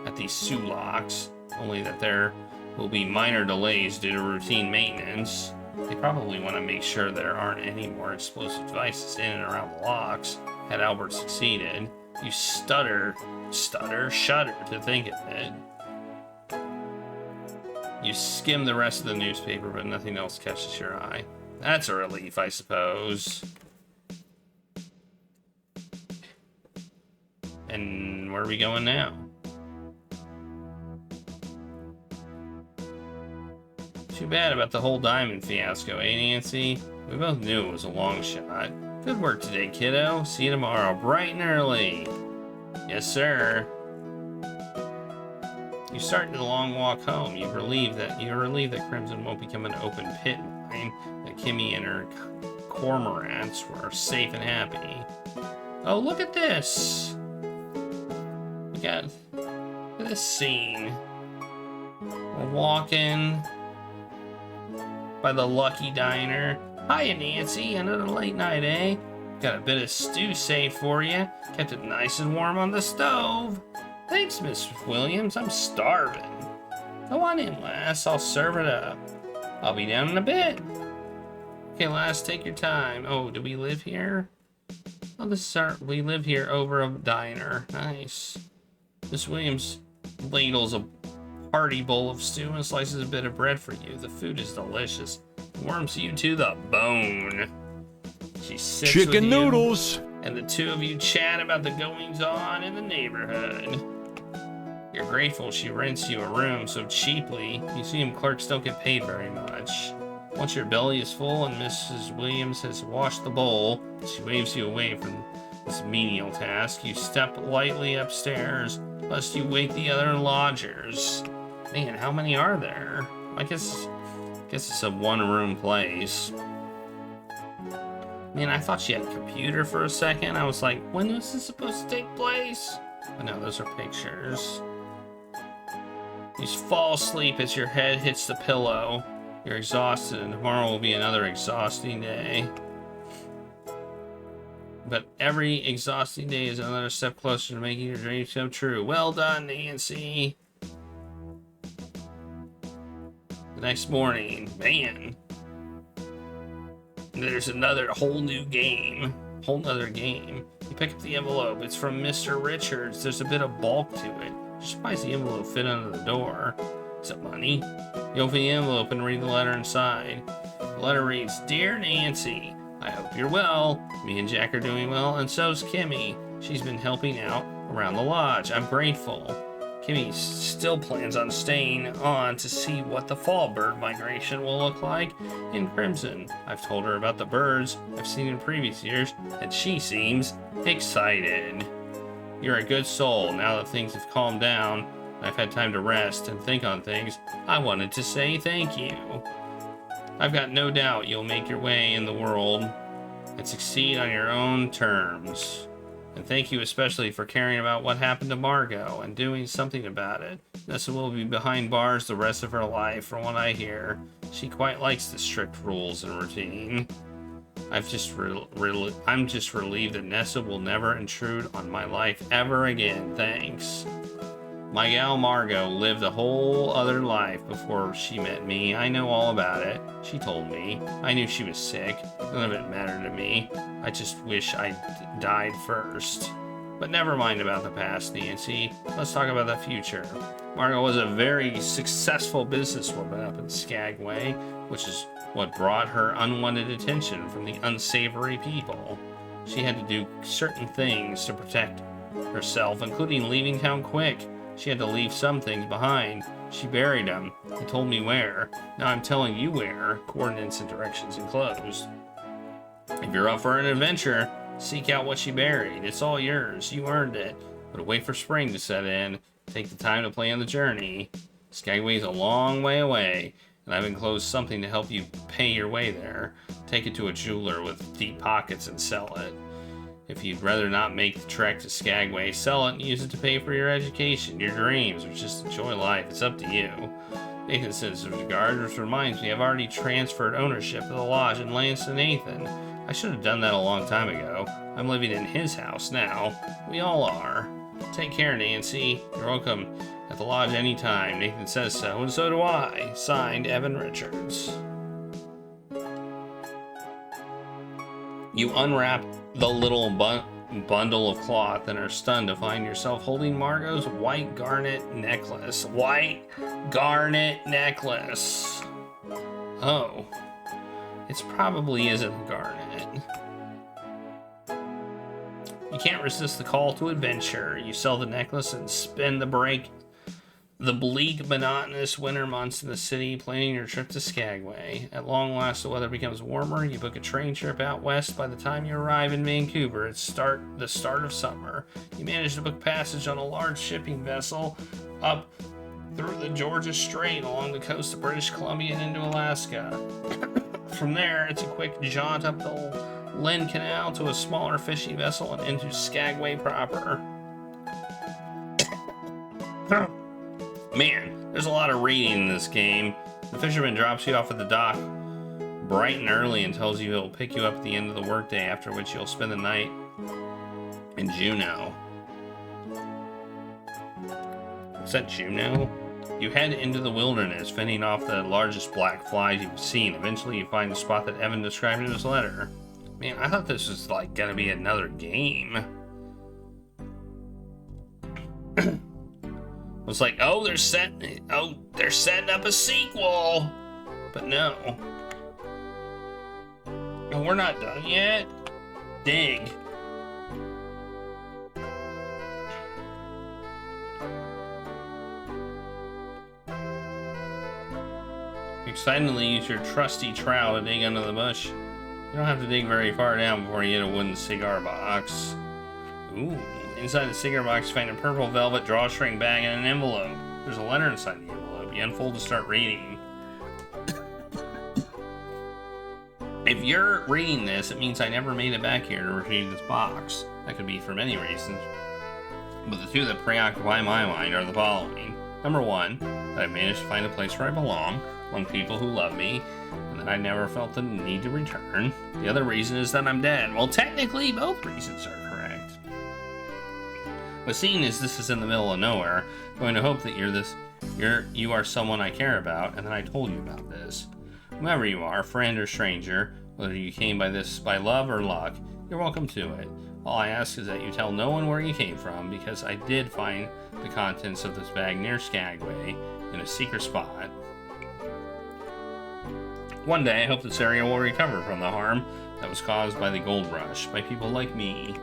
at the Sulaks, only that there will be minor delays due to routine maintenance. They probably want to make sure there aren't any more explosive devices in and around the locks. Had Albert succeeded, you shudder to think of it. You skim the rest of the newspaper, but nothing else catches your eye. That's a relief, I suppose. And where are we going now? Too bad about the whole diamond fiasco, eh, Nancy? We both knew it was a long shot. Good work today, kiddo. See you tomorrow, bright and early. Yes, sir. You start the long walk home. You're relieved that Crimson won't become an open pit mine. That Kimmy and her cormorants were safe and happy. Oh, look at this! Look at this scene. We're walking by the Lucky Diner. Hiya, Nancy. Another late night, eh? Got a bit of stew saved for you. Kept it nice and warm on the stove. Thanks, Miss Williams. I'm starving. Go on in, lass. I'll serve it up. I'll be down in a bit. Okay, lass, take your time. Oh, do we live here? Oh, we live here over a diner. Nice. Miss Williams ladles a hearty bowl of stew and slices a bit of bread for you. The food is delicious. Warms you to the bone. She sits with Chicken you, noodles. and the two of you chat about the goings-on in the neighborhood. You're grateful she rents you a room so cheaply. Museum clerks don't get paid very much. Once your belly is full and Mrs. Williams has washed the bowl, she waves you away from this menial task. You step lightly upstairs, lest you wake the other lodgers. Man, how many are there? I guess it's a one-room place. Man, I thought she had a computer for a second. I was like, when was this supposed to take place? But no, those are pictures. You fall asleep as your head hits the pillow. You're exhausted, and tomorrow will be another exhausting day. But every exhausting day is another step closer to making your dreams come true. Well done, Nancy. The next morning, man, there's another whole new game. Whole nother game. You pick up the envelope. It's from Mr. Richards. There's a bit of bulk to it. Just surprised the envelope fit under the door. Is it money? You open the envelope and read the letter inside. The letter reads, Dear Nancy, I hope you're well. Me and Jack are doing well, and so's Kimmy. She's been helping out around the lodge. I'm grateful. Kimmy still plans on staying on to see what the fall bird migration will look like in Crimson. I've told her about the birds I've seen in previous years, and she seems excited. You're a good soul. Now that things have calmed down, I've had time to rest and think on things. I wanted to say thank you. I've got no doubt you'll make your way in the world and succeed on your own terms. And thank you especially for caring about what happened to Margot and doing something about it. Nessa will be behind bars the rest of her life, from what I hear. She quite likes the strict rules and routine. I'm just relieved that Nessa will never intrude on my life ever again. Thanks. My gal Margot lived a whole other life before she met me. I know all about it. She told me. I knew she was sick. None of it mattered to me. I just wish I'd died first. But never mind about the past, Nancy. Let's talk about the future. Margot was a very successful businesswoman up in Skagway, which is what brought her unwanted attention from the unsavory people. She had to do certain things to protect herself, including leaving town quick. She had to leave some things behind. She buried them and told me where. Now I'm telling you where. Coordinates and directions enclosed. If you're up for an adventure, seek out what she buried. It's all yours. You earned it. But wait for spring to set in. Take the time to plan the journey. Skagway's a long way away, and I've enclosed something to help you pay your way there. Take it to a jeweler with deep pockets and sell it. If you'd rather not make the trek to Skagway, sell it and use it to pay for your education, your dreams, or just enjoy life. It's up to you. Nathan sends his regards, which reminds me I've already transferred ownership of the lodge and lands to Nathan. I should have done that a long time ago. I'm living in his house now. We all are. Take care, Nancy. You're welcome at the lodge anytime. Nathan says so, and so do I. Signed, Evan Richards. You unwrap the little bundle of cloth and are stunned to find yourself holding Margot's white garnet necklace. White garnet necklace. Oh. It probably isn't a garnet. You can't resist the call to adventure. You sell the necklace and spend the bleak, monotonous winter months in the city, planning your trip to Skagway. At long last, the weather becomes warmer. You book a train trip out west. By the time you arrive in Vancouver, it's the start of summer. You manage to book passage on a large shipping vessel up through the Georgia Strait along the coast of British Columbia and into Alaska. From there, it's a quick jaunt up the Lynn Canal to a smaller fishing vessel and into Skagway proper. Man, there's a lot of reading in this game. The fisherman drops you off at the dock bright and early and tells you he'll pick you up at the end of the workday, after which you'll spend the night in Juneau. Is that Juneau? You head into the wilderness, fending off the largest black flies you've seen. Eventually, you find the spot that Evan described in his letter. Man, I thought this was like gonna be another game. It's like, oh, they're setting up a sequel, but no. No, we're not done yet. Dig. Excitedly use your trusty trowel to dig under the bush. You don't have to dig very far down before you hit a wooden cigar box. Ooh, inside the cigar box you find a purple velvet drawstring bag and an envelope. There's a letter inside the envelope. You unfold to start reading. If you're reading this, it means I never made it back here to retrieve this box. That could be for many reasons, but the two that preoccupy my mind are the following. Number one, that I've managed to find a place where I belong, among people who love me, and that I never felt the need to return. The other reason is that I'm dead. Well, technically, both reasons are correct. But seeing as this is in the middle of nowhere, I'm going to hope that you are someone I care about, and that I told you about this. Whoever you are, friend or stranger, whether you came by this by love or luck, you're welcome to it. All I ask is that you tell no one where you came from, because I did find the contents of this bag near Skagway in a secret spot. One day, I hope this area will recover from the harm that was caused by the gold rush, by people like me.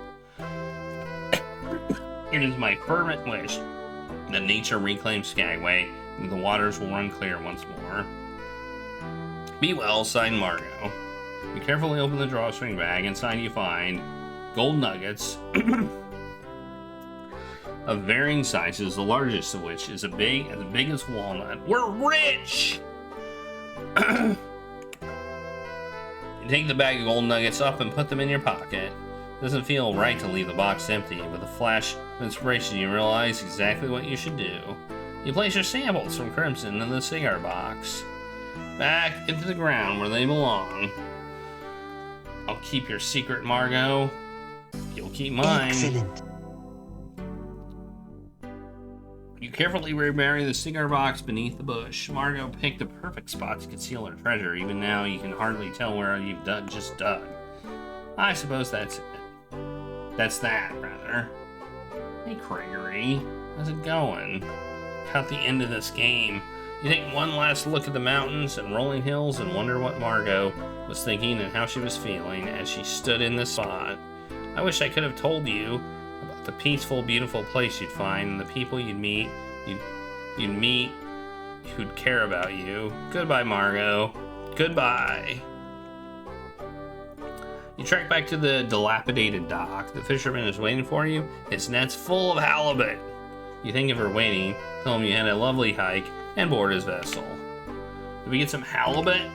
It is my fervent wish that nature reclaim Skagway and the waters will run clear once more. Be well, signed Margot. You carefully open the drawstring bag. Inside you find gold nuggets of varying sizes, the largest of which is as big as walnut. We're rich! You take the bag of gold nuggets up and put them in your pocket. It doesn't feel right to leave the box empty. With a flash of inspiration, you realize exactly what you should do. You place your samples from Crimson in the cigar box, back into the ground where they belong. I'll keep your secret, Margot. You'll keep mine. Excellent. You carefully rebury the cigar box beneath the bush. Margot picked the perfect spot to conceal her treasure. Even now, you can hardly tell where you've just dug. I suppose that's it. That's that, rather. Hey, Gregory. How's it going? Caught the end of this game. You take one last look at the mountains and rolling hills and wonder what Margot was thinking and how she was feeling as she stood in this spot. I wish I could have told you about the peaceful, beautiful place you'd find and the people you'd meet who'd care about you. Goodbye, Margot. Goodbye. You trek back to the dilapidated dock. The fisherman is waiting for you. His net's full of halibut. You think of her waiting, tell him you had a lovely hike, and board his vessel. Did we get some halibut?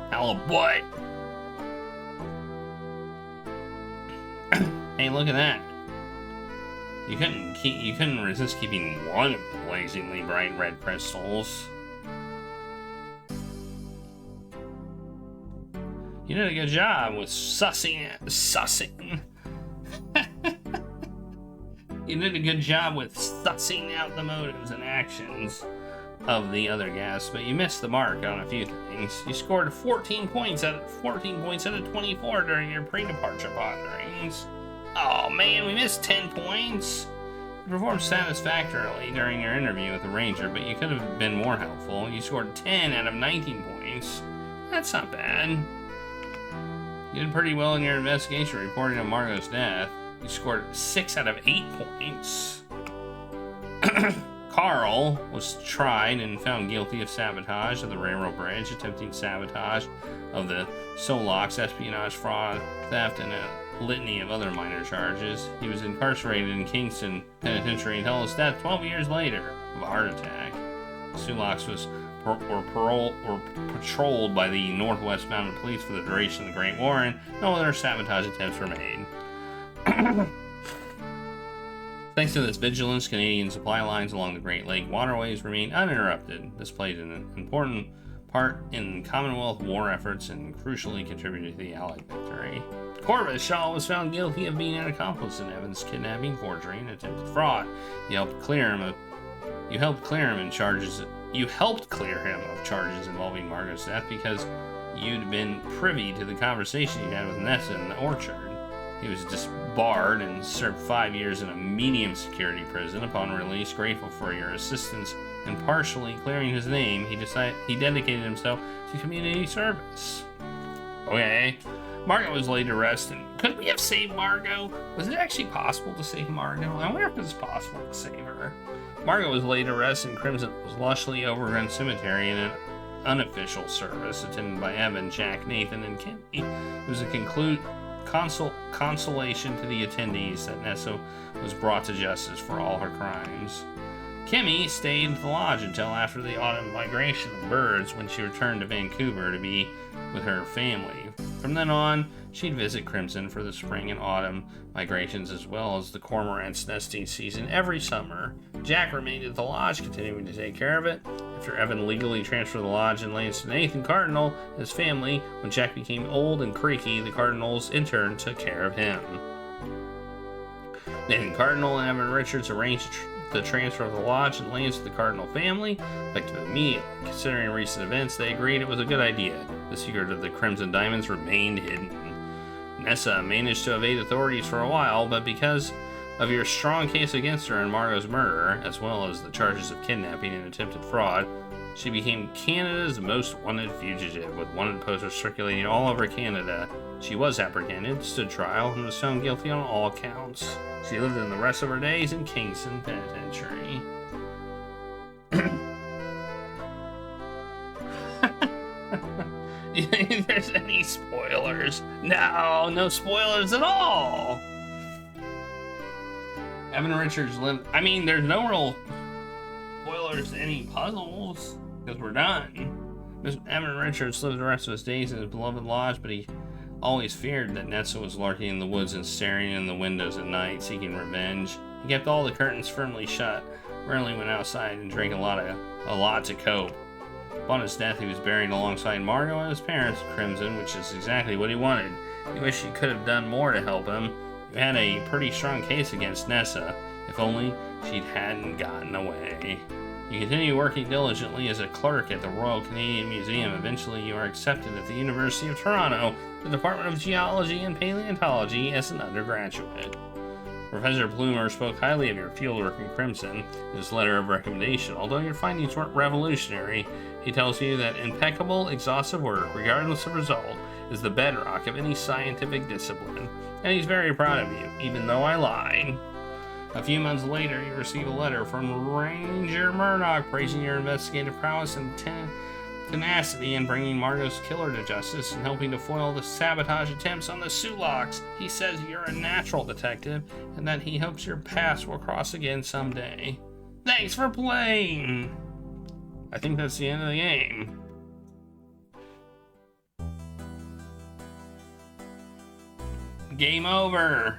Halibut! Hey, look at that. You couldn't resist keeping one of the blazingly bright red crystals. You did a good job with sussing. You did a good job with sussing out the motives and actions of the other guests, but you missed the mark on a few things. You scored 14 points out of 24 during your pre-departure ponderings. Oh man, we missed 10 points. You performed satisfactorily during your interview with the ranger, but you could have been more helpful. You scored 10 out of 19 points. That's not bad. You did pretty well in your investigation reporting on Margot's death. You scored 6 out of 8 points. Carl was tried and found guilty of sabotage of the railroad bridge, attempting sabotage of the Solok's, espionage, fraud, theft, and a litany of other minor charges. He was incarcerated in Kingston Penitentiary until his death 12 years later of a heart attack. The Solok's were patrolled by the Northwest Mounted Police for the duration of the Great War, and no other sabotage attempts were made. Thanks to this vigilance, Canadian supply lines along the Great Lake waterways remain uninterrupted. This played an important part in Commonwealth war efforts and crucially contributed to the Allied victory. Corvus Shaw was found guilty of being an accomplice in Evan's kidnapping, forgery, and attempted fraud. You helped clear him of charges involving Margot's death because you'd been privy to the conversation you had with Nessa in the orchard. He was disbarred and served 5 years in a medium security prison. Upon release, grateful for your assistance in partially clearing his name, he dedicated himself to community service. Okay. Margot was laid to rest, and could we have saved Margot? Was it actually possible to save Margot? I wonder if it was possible to save her. Margot was laid to rest in Crimson's lushly overrun cemetery in an unofficial service attended by Evan, Jack, Nathan, and Kimmy. It was a consolation to the attendees that Nessa was brought to justice for all her crimes. Kimmy stayed at the lodge until after the autumn migration of birds, when she returned to Vancouver to be with her family. From then on, she'd visit Crimson for the spring and autumn migrations as well as the cormorant's nesting season every summer. Jack remained at the lodge, continuing to take care of it. After Evan legally transferred the lodge and lands to Nathan Cardinal and his family, when Jack became old and creaky, the Cardinals in turn took care of him. Nathan Cardinal and Evan Richards arranged the transfer of the lodge and lands to the Cardinal family, effective immediately. Considering recent events, they agreed it was a good idea. The secret of the Crimson Diamonds remained hidden. Nessa managed to evade authorities for a while, but because of your strong case against her in Margot's murder, as well as the charges of kidnapping and attempted fraud, she became Canada's most wanted fugitive, with wanted posters circulating all over Canada. She was apprehended, stood trial, and was found guilty on all counts. She lived in the rest of her days in Kingston Penitentiary. Do you think there's any spoilers? No spoilers at all! Evan Richards lived... there's no real spoilers to any puzzles, because we're done. Evan Richards lived the rest of his days in his beloved lodge, but he always feared that Nessa was lurking in the woods and staring in the windows at night, seeking revenge. He kept all the curtains firmly shut, rarely went outside, and drank a lot to cope. Upon his death, he was buried alongside Margot and his parents, Crimson, which is exactly what he wanted. He wished he could have done more to help him. You had a pretty strong case against Nessa, if only she hadn't gotten away. You continue working diligently as a clerk at the Royal Canadian Museum. Eventually, you are accepted at the University of Toronto, the Department of Geology and Paleontology, as an undergraduate. Professor Plumer spoke highly of your fieldwork in Crimson in his letter of recommendation. Although your findings weren't revolutionary, he tells you that impeccable, exhaustive work, regardless of result, is the bedrock of any scientific discipline, and he's very proud of you, even though I lied. A few months later, you receive a letter from Ranger Murdoch praising your investigative prowess and tenacity in bringing Margot's killer to justice and helping to foil the sabotage attempts on the Sulaks. He says you're a natural detective and that he hopes your paths will cross again someday. Thanks for playing! I think that's the end of the game. Game over!